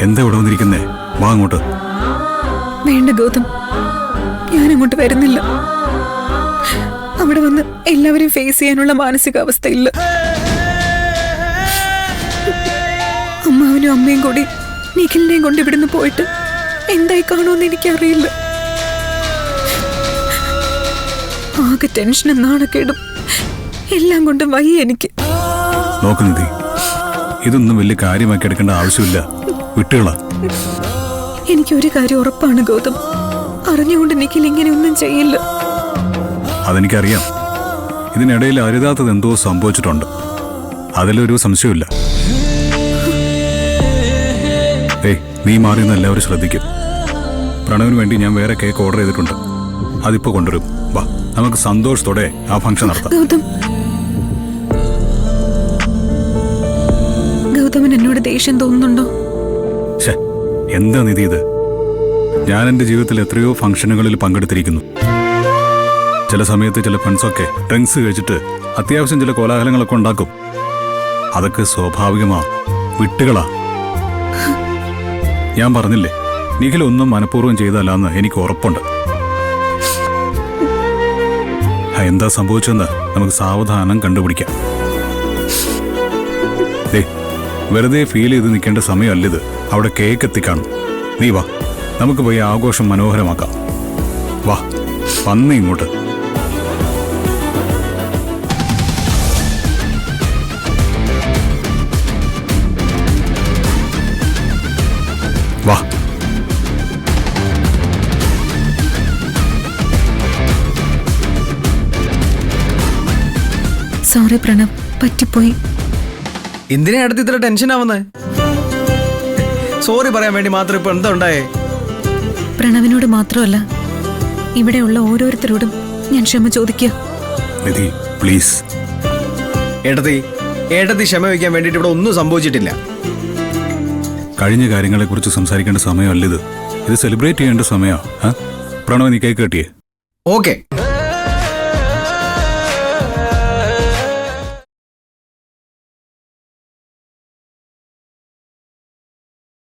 എന്താ ഇവിടെ വന്നിരിക്കുന്നേ? വാ അങ്ങോട്ട്. വേണ്ട ഗൗതം, ഞാൻ അങ്ങോട്ട് വരുന്നില്ല. അവിടെ വന്ന് എല്ലാവരും ഫേസ് ചെയ്യാനുള്ള മാനസികാവസ്ഥയില്ല. അമ്മാവനും അമ്മയും കൂടി നിഖിലിനെയും കൊണ്ട് ഇവിടുന്ന് പോയിട്ട് എന്തായി കാണുമെന്ന് എനിക്കറിയില്ല. ആകെ ടെൻഷനും നാണക്കേടും എല്ലാം കൊണ്ടും വയ്യ എനിക്ക്. നോക്ക് നിധി, ഇതൊന്നും വലിയ കാര്യമാക്കി എടുക്കേണ്ട ആവശ്യമില്ല. വിട്ടുകളാ. എനിക്കൊരു കാര്യം ഉറപ്പാണ് ഗൗതം, അറിഞ്ഞുകൊണ്ട് നിഖിൽ ഇങ്ങനെ ഒന്നും ചെയ്യില്ല. അതെനിക്കറിയാം. ഇതിനിടയിൽ അരുതാത്തത് എന്തോ സംഭവിച്ചിട്ടുണ്ട്, അതിലൊരു സംശയമില്ല. ഏയ്, നീ മാറിയെന്ന് എല്ലാവരും ശ്രദ്ധിക്കും. പ്രണവിന് വേണ്ടി ഞാൻ വേറെ കേക്ക് ഓർഡർ ചെയ്തിട്ടുണ്ട്, അതിപ്പോ കൊണ്ടുവരും. വാ, നമുക്ക് സന്തോഷത്തോടെ ആ ഫംഗ്ഷൻ നടത്താം. ഗൗതമൻ എന്നോട് ദേഷ്യം തോന്നുന്നുണ്ടോ? എന്താ നിധി ഇത്? ഞാൻ എൻ്റെ ജീവിതത്തിൽ എത്രയോ ഫംഗ്ഷനുകളിൽ പങ്കെടുത്തിരിക്കുന്നു. ചില സമയത്ത് ചില ഫ്രണ്ട്സൊക്കെ ഡ്രിങ്ക്സ് കഴിച്ചിട്ട് അത്യാവശ്യം ചില കോലാഹലങ്ങളൊക്കെ ഉണ്ടാക്കും. അതൊക്കെ സ്വാഭാവികമാ, വിട്ടുകളാ. ഞാൻ പറഞ്ഞില്ലേ, നിഖിൽ ഒന്നും മനഃപൂർവ്വം ചെയ്തല്ലാന്ന് എനിക്ക് ഉറപ്പുണ്ട്. എന്താ സംഭവിച്ചെന്ന് നമുക്ക് സാവധാനം കണ്ടുപിടിക്കാം. വെറുതെ ഫീൽ ചെയ്ത് നിൽക്കേണ്ട സമയമല്ലിത്. അവിടെ കേക്ക് എത്തിക്കാണും. നീ വാ, നമുക്ക് പോയി ആഘോഷം മനോഹരമാക്കാം. വാ, വന്നേ ഇങ്ങോട്ട്. വാ. സോറി പ്രണവ്, പറ്റിപ്പോയി. എന്തിനാ അടുത്ത് ഇത്ര ടെൻഷൻ ആവുന്നേ? സോറി പറയാൻ വേണ്ടി മാത്രം ഇപ്പൊ എന്താ ഉണ്ടായേ? പ്രണവിനോട് മാത്രമല്ല, ഇവിടെയുള്ള ഓരോരുത്തരോടും ഞാൻ ക്ഷമ ചോദിക്കുക. പ്ലീസ്. ഏട്ടത്തി ക്ഷമ വയ്ക്കാൻ വേണ്ടിട്ട് ഇവിടെ ഒന്നും സംഭവിച്ചിട്ടില്ല. കഴിഞ്ഞ കാര്യങ്ങളെ കുറിച്ച് സംസാരിക്കേണ്ട സമയമല്ലിത്. ഇത് സെലിബ്രേറ്റ് ചെയ്യേണ്ട സമയമാ. പ്രണവ്, നീ കേക്ക് കെട്ടിയേ? ഓക്കെ.